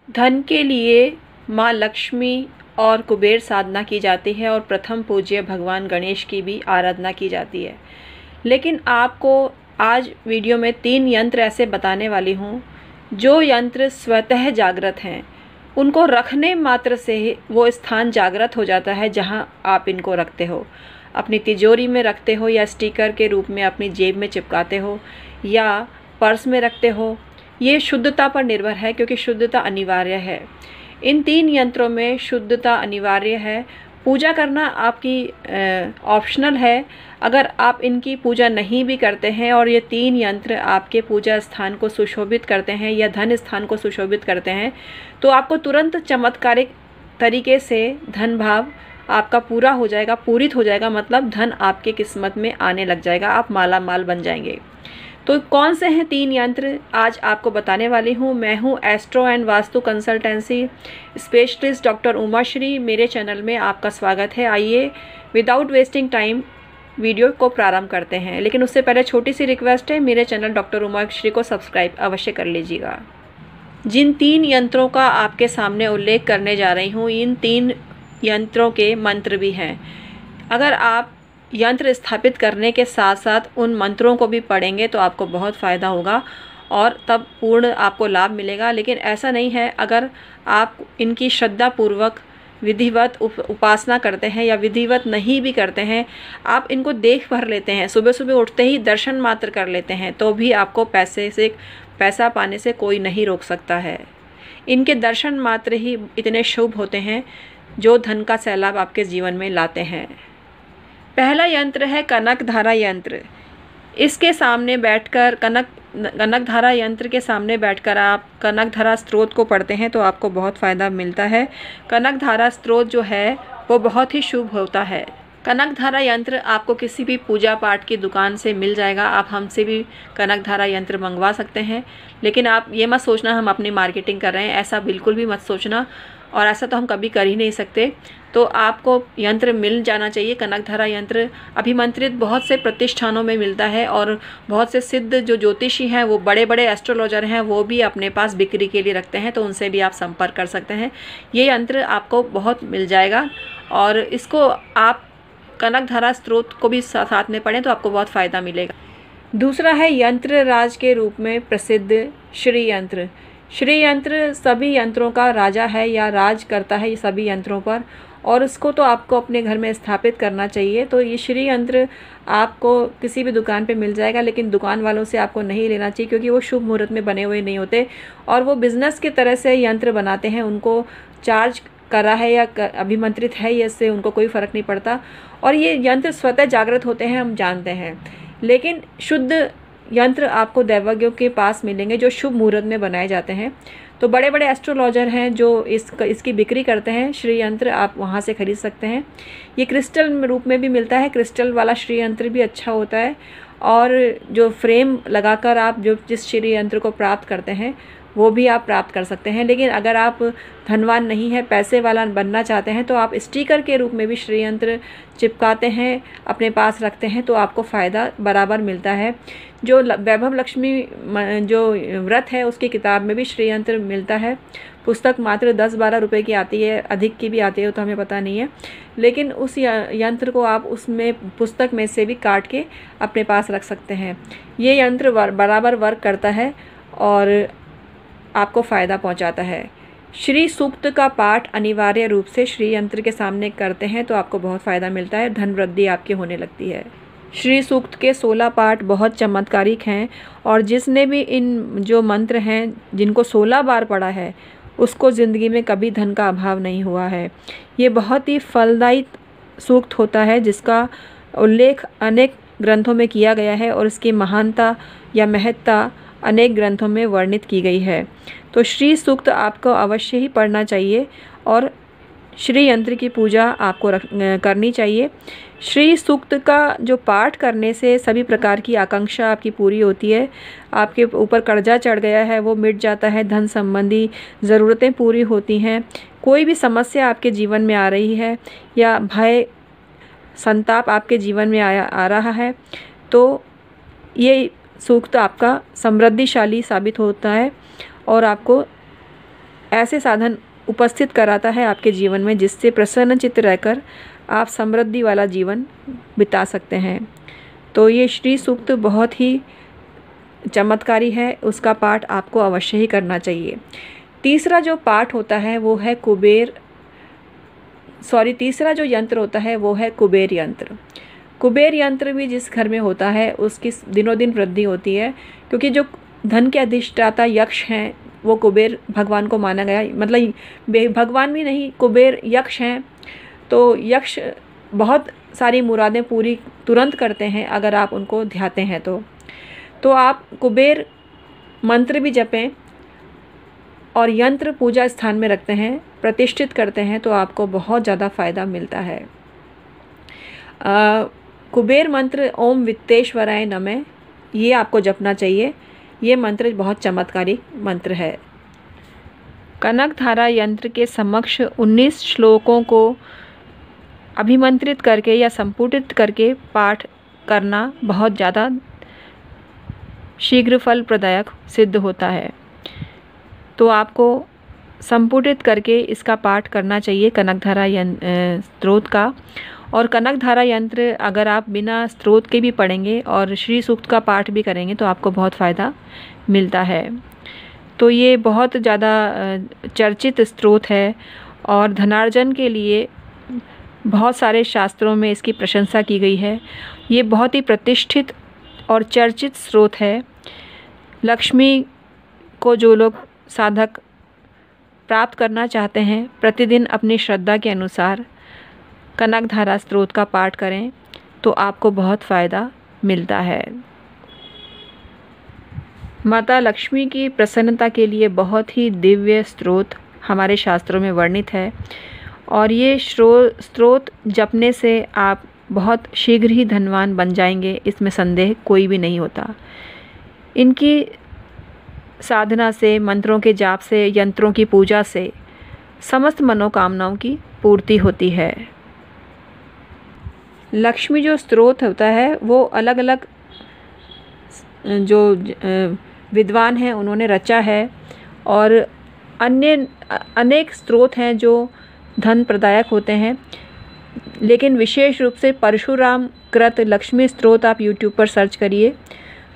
धन के लिए माँ लक्ष्मी और कुबेर साधना की जाती है और प्रथम पूज्य भगवान गणेश की भी आराधना की जाती है। लेकिन आपको आज वीडियो में 3 यंत्र ऐसे बताने वाली हूँ जो यंत्र स्वतः जागृत हैं। उनको रखने मात्र से वो स्थान जागृत हो जाता है जहाँ आप इनको रखते हो। अपनी तिजोरी में रखते हो या स्टिकर के रूप में अपनी जेब में चिपकाते हो या पर्स में रखते हो। ये शुद्धता पर निर्भर है क्योंकि शुद्धता अनिवार्य है। इन 3 यंत्रों में शुद्धता अनिवार्य है। पूजा करना आपकी ऑप्शनल है। अगर आप इनकी पूजा नहीं भी करते हैं और ये 3 यंत्र आपके पूजा स्थान को सुशोभित करते हैं या धन स्थान को सुशोभित करते हैं तो आपको तुरंत चमत्कारिक तरीके से धन भाव आपका पूरा हो जाएगा, पूरित हो जाएगा। मतलब धन आपके किस्मत में आने लग जाएगा, आप माला माल बन जाएंगे। तो कौन से हैं 3 यंत्र आज आपको बताने वाली हूँ। मैं हूँ astro and vastu consultancy specialist doctor Uma Shri. मेरे चैनल में आपका स्वागत है। आइए विदाउट वेस्टिंग टाइम वीडियो को प्रारंभ करते हैं। लेकिन उससे पहले छोटी सी रिक्वेस्ट है, मेरे चैनल डॉक्टर उमा श्री को सब्सक्राइब अवश्य कर लीजिएगा। जिन 3 यंत्रों का आपके सामने उल्लेख करने जा रही हूँ, इन 3 यंत्रों के मंत्र भी हैं। अगर आप यंत्र स्थापित करने के साथ साथ उन मंत्रों को भी पढ़ेंगे तो आपको बहुत फ़ायदा होगा और तब पूर्ण आपको लाभ मिलेगा। लेकिन ऐसा नहीं है, अगर आप इनकी श्रद्धापूर्वक विधिवत उपासना करते हैं या विधिवत नहीं भी करते हैं, आप इनको देख भर लेते हैं, सुबह सुबह उठते ही दर्शन मात्र कर लेते हैं, तो भी आपको पैसा पाने से कोई नहीं रोक सकता है। इनके दर्शन मात्र ही इतने शुभ होते हैं जो धन का सैलाब आपके जीवन में लाते हैं। पहला यंत्र है कनक धारा यंत्र। इसके सामने बैठकर कनक धारा यंत्र के सामने बैठकर आप कनक धारा स्त्रोत को पढ़ते हैं तो आपको बहुत फ़ायदा मिलता है। कनक धारा स्त्रोत जो है वो बहुत ही शुभ होता है। कनक धारा यंत्र आपको किसी भी पूजा पाठ की दुकान से मिल जाएगा। आप हमसे भी कनक धारा यंत्र मंगवा सकते हैं। लेकिन आप ये मत सोचना हम अपनी मार्केटिंग कर रहे हैं, ऐसा बिल्कुल भी मत सोचना, और ऐसा तो हम कभी कर ही नहीं सकते। तो आपको यंत्र मिल जाना चाहिए। कनक धारा यंत्र अभिमंत्रित बहुत से प्रतिष्ठानों में मिलता है और बहुत से सिद्ध जो ज्योतिषी हैं, वो बड़े बड़े एस्ट्रोलॉजर हैं, वो भी अपने पास बिक्री के लिए रखते हैं, तो उनसे भी आप संपर्क कर सकते हैं। ये यंत्र आपको बहुत मिल जाएगा और इसको आप कनक धारा स्त्रोत को भी साथ में पढ़ें तो आपको बहुत फ़ायदा मिलेगा। दूसरा है यंत्र राज के रूप में प्रसिद्ध श्री यंत्र। श्री यंत्र सभी यंत्रों का राजा है या राज करता है ये सभी यंत्रों पर, और उसको तो आपको अपने घर में स्थापित करना चाहिए। तो ये श्री यंत्र आपको किसी भी दुकान पे मिल जाएगा, लेकिन दुकान वालों से आपको नहीं लेना चाहिए क्योंकि वो शुभ मुहूर्त में बने हुए नहीं होते और वो बिज़नेस की तरह से यंत्र बनाते हैं। उनको चार्ज करा है या अभिमंत्रित है, ये इससे उनको कोई फ़र्क नहीं पड़ता। और ये यंत्र स्वतः जागृत होते हैं, हम जानते हैं। लेकिन शुद्ध यंत्र आपको दैवज्ञों के पास मिलेंगे जो शुभ मुहूर्त में बनाए जाते हैं। तो बड़े बड़े एस्ट्रोलॉजर हैं जो इसकी बिक्री करते हैं। श्री यंत्र आप वहाँ से खरीद सकते हैं। ये क्रिस्टल रूप में भी मिलता है। क्रिस्टल वाला श्री यंत्र भी अच्छा होता है, और जो फ्रेम लगाकर आप जिस श्री यंत्र को प्राप्त करते हैं वो भी आप प्राप्त कर सकते हैं। लेकिन अगर आप धनवान नहीं है, पैसे वाला बनना चाहते हैं, तो आप स्टिकर के रूप में भी श्री यंत्र चिपकाते हैं, अपने पास रखते हैं, तो आपको फ़ायदा बराबर मिलता है। जो वैभव लक्ष्मी जो व्रत है उसकी किताब में भी श्री यंत्र मिलता है। पुस्तक मात्र 10-12 रुपए की आती है, अधिक की भी आती है तो हमें पता नहीं है। लेकिन उस यंत्र को आप उसमें पुस्तक में से भी काट के अपने पास रख सकते हैं। ये यंत्र बराबर वर्क करता है और आपको फ़ायदा पहुंचाता है। श्री सूक्त का पाठ अनिवार्य रूप से श्री यंत्र के सामने करते हैं तो आपको बहुत फ़ायदा मिलता है, धन वृद्धि आपकी होने लगती है। श्री सूक्त के 16 पाठ बहुत चमत्कारिक हैं और जिसने भी इन जो मंत्र हैं जिनको 16 बार पढ़ा है उसको ज़िंदगी में कभी धन का अभाव नहीं हुआ है। ये बहुत ही फलदायी सूक्त होता है जिसका उल्लेख अनेक ग्रंथों में किया गया है और इसकी महानता या महत्ता अनेक ग्रंथों में वर्णित की गई है। तो श्री सूक्त आपको अवश्य ही पढ़ना चाहिए और श्री यंत्र की पूजा आपको करनी चाहिए। श्री सूक्त का जो पाठ करने से सभी प्रकार की आकांक्षा आपकी पूरी होती है। आपके ऊपर कर्जा चढ़ गया है वो मिट जाता है, धन संबंधी ज़रूरतें पूरी होती हैं, कोई भी समस्या आपके जीवन में आ रही है या भय संताप आपके जीवन में आ रहा है तो ये सूक्त आपका समृद्धिशाली साबित होता है और आपको ऐसे साधन उपस्थित कराता है आपके जीवन में, जिससे प्रसन्न चित्त रहकर आप समृद्धि वाला जीवन बिता सकते हैं। तो ये श्री सूक्त बहुत ही चमत्कारी है, उसका पाठ आपको अवश्य ही करना चाहिए। तीसरा जो पाठ होता है वो है तीसरा जो यंत्र होता है वो है कुबेर यंत्र। कुबेर यंत्र भी जिस घर में होता है उसकी दिनों दिन वृद्धि होती है, क्योंकि जो धन के अधिष्ठाता यक्ष हैं वो कुबेर भगवान को माना गया, मतलब भगवान भी नहीं, कुबेर यक्ष हैं। तो यक्ष बहुत सारी मुरादें पूरी तुरंत करते हैं अगर आप उनको ध्याते हैं तो आप कुबेर मंत्र भी जपें और यंत्र पूजा स्थान में रखते हैं, प्रतिष्ठित करते हैं, तो आपको बहुत ज़्यादा फ़ायदा मिलता है। कुबेर मंत्र ओम वित्तेश्वराय नमः, ये आपको जपना चाहिए। ये मंत्र बहुत चमत्कारी मंत्र है। कनक धारा यंत्र के समक्ष 19 श्लोकों को अभिमंत्रित करके या संपुटित करके पाठ करना बहुत ज़्यादा शीघ्र फल प्रदायक सिद्ध होता है। तो आपको संपुटित करके इसका पाठ करना चाहिए कनकधारा स्त्रोत का। और कनकधारा यंत्र अगर आप बिना स्त्रोत के भी पढ़ेंगे और श्री सूक्त का पाठ भी करेंगे तो आपको बहुत फ़ायदा मिलता है। तो ये बहुत ज़्यादा चर्चित स्त्रोत है और धनार्जन के लिए बहुत सारे शास्त्रों में इसकी प्रशंसा की गई है। ये बहुत ही प्रतिष्ठित और चर्चित स्रोत है। लक्ष्मी को जो लोग साधक प्राप्त करना चाहते हैं, प्रतिदिन अपनी श्रद्धा के अनुसार कनकधारा स्त्रोत का पाठ करें तो आपको बहुत फ़ायदा मिलता है। माता लक्ष्मी की प्रसन्नता के लिए बहुत ही दिव्य स्त्रोत हमारे शास्त्रों में वर्णित है और ये स्त्रोत जपने से आप बहुत शीघ्र ही धनवान बन जाएंगे, इसमें संदेह कोई भी नहीं होता। इनकी साधना से, मंत्रों के जाप से, यंत्रों की पूजा से समस्त मनोकामनाओं की पूर्ति होती है। लक्ष्मी जो स्त्रोत होता है वो अलग अलग जो विद्वान हैं उन्होंने रचा है और अन्य अनेक स्त्रोत हैं जो धन प्रदायक होते हैं, लेकिन विशेष रूप से परशुराम कृत लक्ष्मी स्त्रोत आप YouTube पर सर्च करिए।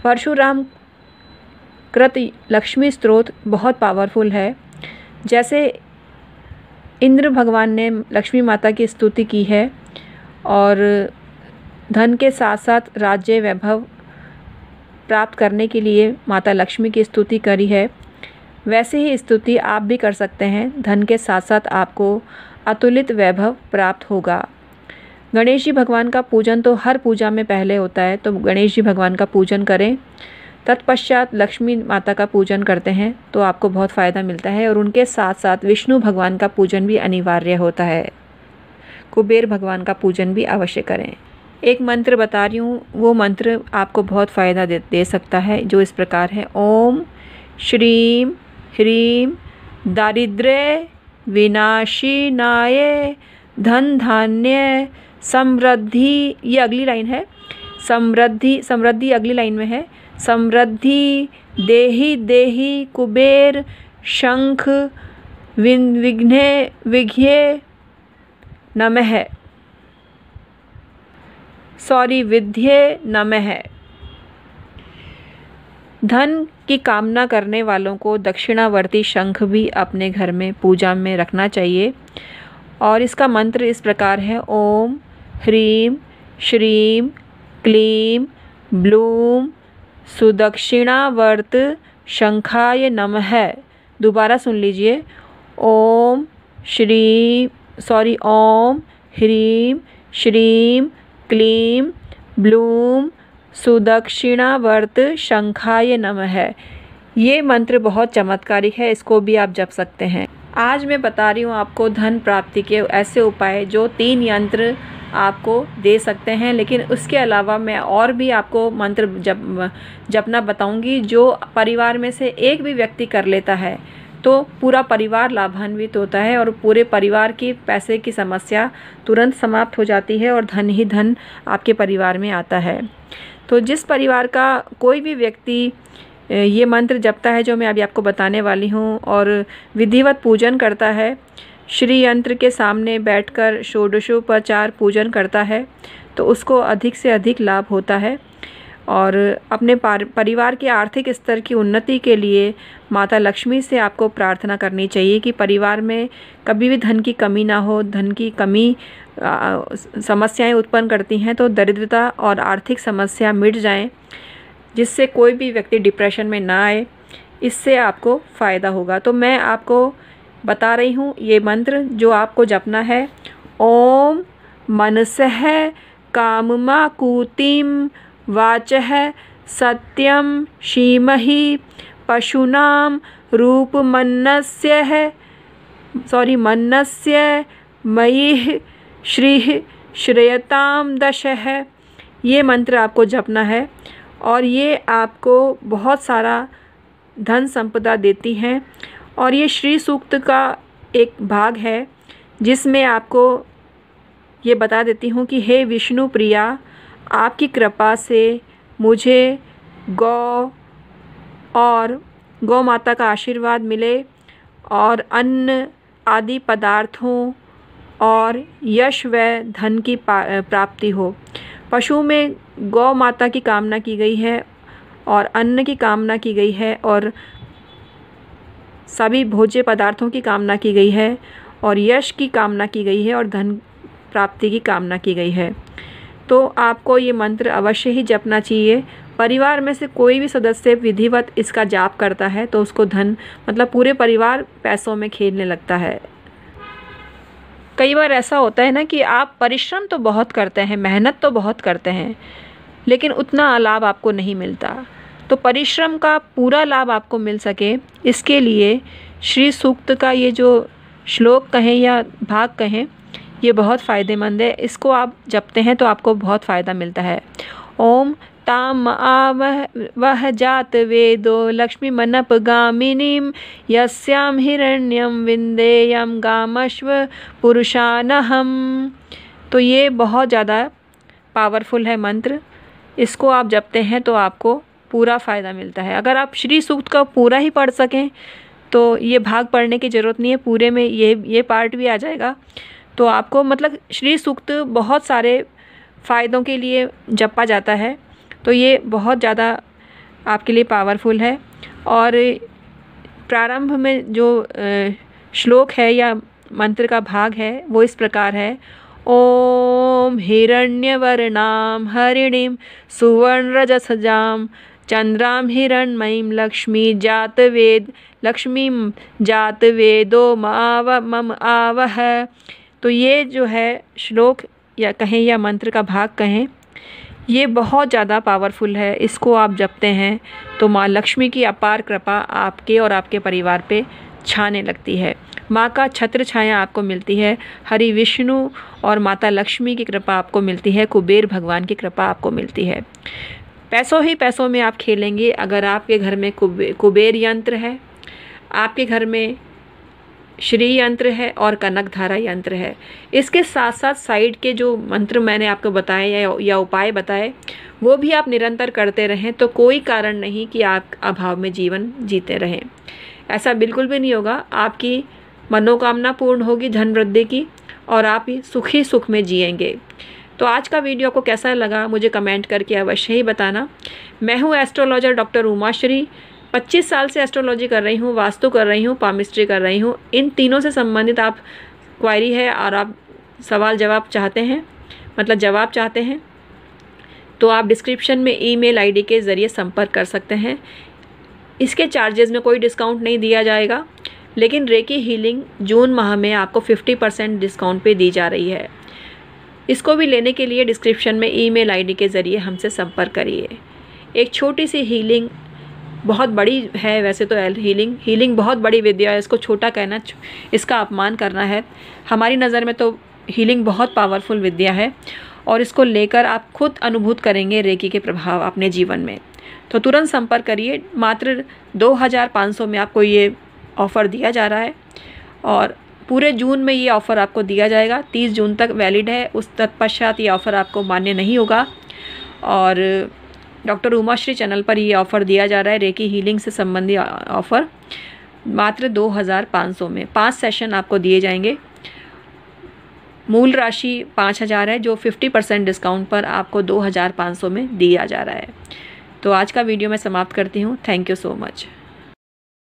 परशुराम कृत लक्ष्मी स्त्रोत बहुत पावरफुल है। जैसे इंद्र भगवान ने लक्ष्मी माता की स्तुति की है और धन के साथ साथ राज्य वैभव प्राप्त करने के लिए माता लक्ष्मी की स्तुति करी है, वैसे ही स्तुति आप भी कर सकते हैं। धन के साथ साथ आपको अतुलित वैभव प्राप्त होगा। गणेश जी भगवान का पूजन तो हर पूजा में पहले होता है, तो गणेश जी भगवान का पूजन करें। तत्पश्चात लक्ष्मी माता का पूजन करते हैं तो आपको बहुत फ़ायदा मिलता है और उनके साथ साथ विष्णु भगवान का पूजन भी अनिवार्य होता है। कुबेर भगवान का पूजन भी अवश्य करें। एक मंत्र बता रही हूँ, वो मंत्र आपको बहुत फ़ायदा दे सकता है, जो इस प्रकार है। ओम श्रीम ह्रीम दारिद्र्य विनाशिनाय धन धान्य समृद्धि, ये अगली लाइन है। समृद्धि अगली लाइन में है। समृद्धि देहि देहि कुबेर शंख विघ्ने नमः, विद्ये नमः। धन की कामना करने वालों को दक्षिणावर्ती शंख भी अपने घर में पूजा में रखना चाहिए और इसका मंत्र इस प्रकार है। ओम ह्रीम श्रीम क्लीम ब्लूम सुदक्षिणावर्त शंखाय नमः। दोबारा सुन लीजिए। ओम ह्रीम श्रीम क्लीम ब्लूम सुदक्षिणावर्त शंखाय नमः। ये मंत्र बहुत चमत्कारिक है, इसको भी आप जप सकते हैं। आज मैं बता रही हूँ आपको धन प्राप्ति के ऐसे उपाय जो 3 यंत्र आपको दे सकते हैं, लेकिन उसके अलावा मैं और भी आपको मंत्र जपना बताऊंगी। जो परिवार में से एक भी व्यक्ति कर लेता है तो पूरा परिवार लाभान्वित होता है और पूरे परिवार की पैसे की समस्या तुरंत समाप्त हो जाती है और धन ही धन आपके परिवार में आता है। तो जिस परिवार का कोई भी व्यक्ति ये मंत्र जपता है जो मैं अभी आपको बताने वाली हूँ और विधिवत पूजन करता है, श्री यंत्र के सामने बैठकर षोडशोपचार पूजन करता है तो उसको अधिक से अधिक लाभ होता है। और अपने परिवार के आर्थिक स्तर की उन्नति के लिए माता लक्ष्मी से आपको प्रार्थना करनी चाहिए कि परिवार में कभी भी धन की कमी ना हो। धन की कमी समस्याएं उत्पन्न करती हैं, तो दरिद्रता और आर्थिक समस्या मिट जाएं, जिससे कोई भी व्यक्ति डिप्रेशन में ना आए। इससे आपको फ़ायदा होगा। तो मैं आपको बता रही हूँ ये मंत्र जो आपको जपना है। ओम मनसः काममाकूतिं वाचः सत्यं शीमहि पशूनां मन्नस्य मयि श्रीः श्रेयतां दशः। ये मंत्र आपको जपना है और ये आपको बहुत सारा धन संपदा देती हैं। और ये श्री सूक्त का एक भाग है जिसमें आपको ये बता देती हूँ कि हे विष्णु प्रिया, आपकी कृपा से मुझे गौ माता का आशीर्वाद मिले और अन्न आदि पदार्थों और यश व धन की प्राप्ति हो। पशु में गौ माता की कामना की गई है और अन्न की कामना की गई है और सभी भोज्य पदार्थों की कामना की गई है और यश की कामना की गई है और धन प्राप्ति की कामना की गई है। तो आपको ये मंत्र अवश्य ही जपना चाहिए। परिवार में से कोई भी सदस्य विधिवत इसका जाप करता है तो उसको धन, मतलब पूरे परिवार पैसों में खेलने लगता है। कई बार ऐसा होता है ना कि आप परिश्रम तो बहुत करते हैं, मेहनत तो बहुत करते हैं, लेकिन उतना लाभ आपको नहीं मिलता। तो परिश्रम का पूरा लाभ आपको मिल सके, इसके लिए श्री सूक्त का ये जो श्लोक कहें या भाग कहें, ये बहुत फ़ायदेमंद है। इसको आप जपते हैं तो आपको बहुत फ़ायदा मिलता है। ओम ताम वह जात वेदो लक्ष्मी मनपगामिनीं यस्यां हिरण्यं विंदेयं गामश्व पुरुषानहम। तो ये बहुत ज़्यादा पावरफुल है मंत्र। इसको आप जपते हैं तो आपको पूरा फ़ायदा मिलता है। अगर आप श्री सूक्त का पूरा ही पढ़ सकें तो ये भाग पढ़ने की ज़रूरत नहीं है, पूरे में ये पार्ट भी आ जाएगा। तो आपको मतलब श्री सूक्त बहुत सारे फ़ायदों के लिए जपा जाता है, तो ये बहुत ज़्यादा आपके लिए पावरफुल है। और प्रारंभ में जो श्लोक है या मंत्र का भाग है वो इस प्रकार है। ओम हिरण्यवर्णां हरिणीं सुवर्णरजसजां चंद्रां हिरण्मयीं लक्ष्मीं जातवेदो मम आवह। तो ये जो है श्लोक या कहें या मंत्र का भाग कहें, ये बहुत ज़्यादा पावरफुल है। इसको आप जपते हैं तो माँ लक्ष्मी की अपार कृपा आपके और आपके परिवार पे छाने लगती है। माँ का छत्र छाया आपको मिलती है। हरि विष्णु और माता लक्ष्मी की कृपा आपको मिलती है। कुबेर भगवान की कृपा आपको मिलती है। पैसों ही पैसों में आप खेलेंगे अगर आपके घर में कुबेर यंत्र है, आपके घर में श्री यंत्र है और कनकधारा यंत्र है। इसके साथ साथ साइड के जो मंत्र मैंने आपको बताए या उपाय बताए वो भी आप निरंतर करते रहें तो कोई कारण नहीं कि आप अभाव में जीवन जीते रहें। ऐसा बिल्कुल भी नहीं होगा। आपकी मनोकामना पूर्ण होगी धन वृद्धि की और आप सुखी सुख में जिएंगे। तो आज का वीडियो आपको कैसा लगा मुझे कमेंट करके अवश्य ही बताना। मैं हूँ एस्ट्रोलॉजर डॉक्टर उमाश्री। 25 साल से एस्ट्रोलॉजी कर रही हूँ, वास्तु कर रही हूँ, पामिस्ट्री कर रही हूँ। इन तीनों से संबंधित आप क्वायरी है और आप सवाल जवाब चाहते हैं, मतलब जवाब चाहते हैं, तो आप डिस्क्रिप्शन में ईमेल आईडी के ज़रिए संपर्क कर सकते हैं। इसके चार्जेस में कोई डिस्काउंट नहीं दिया जाएगा, लेकिन रेकी हीलिंग जून माह में आपको 50% डिस्काउंट पे दी जा रही है। इसको भी लेने के लिए डिस्क्रिप्शन में ईमेल आईडी के ज़रिए हमसे संपर्क करिए। एक छोटी सी हीलिंग बहुत बड़ी है, वैसे तो हीलिंग बहुत बड़ी विद्या है, इसको छोटा कहना इसका अपमान करना है। हमारी नज़र में तो हीलिंग बहुत पावरफुल विद्या है और इसको लेकर आप खुद अनुभूत करेंगे रेकी के प्रभाव अपने जीवन में। तो तुरंत संपर्क करिए। मात्र 2500 में आपको ये ऑफ़र दिया जा रहा है और पूरे जून में ये ऑफ़र आपको दिया जाएगा। 30 जून तक वैलिड है, उस तत्पश्चात ये ऑफ़र आपको मान्य नहीं होगा। और डॉक्टर उमाश्री चैनल पर ये ऑफ़र दिया जा रहा है, रेकी हीलिंग से संबंधित ऑफ़र, मात्र 2500 में 5 सेशन आपको दिए जाएंगे। मूल राशि 5000 है, जो 50% डिस्काउंट पर आपको 2500 में दिया जा रहा है। तो आज का वीडियो मैं समाप्त करती हूँ। Thank you so much.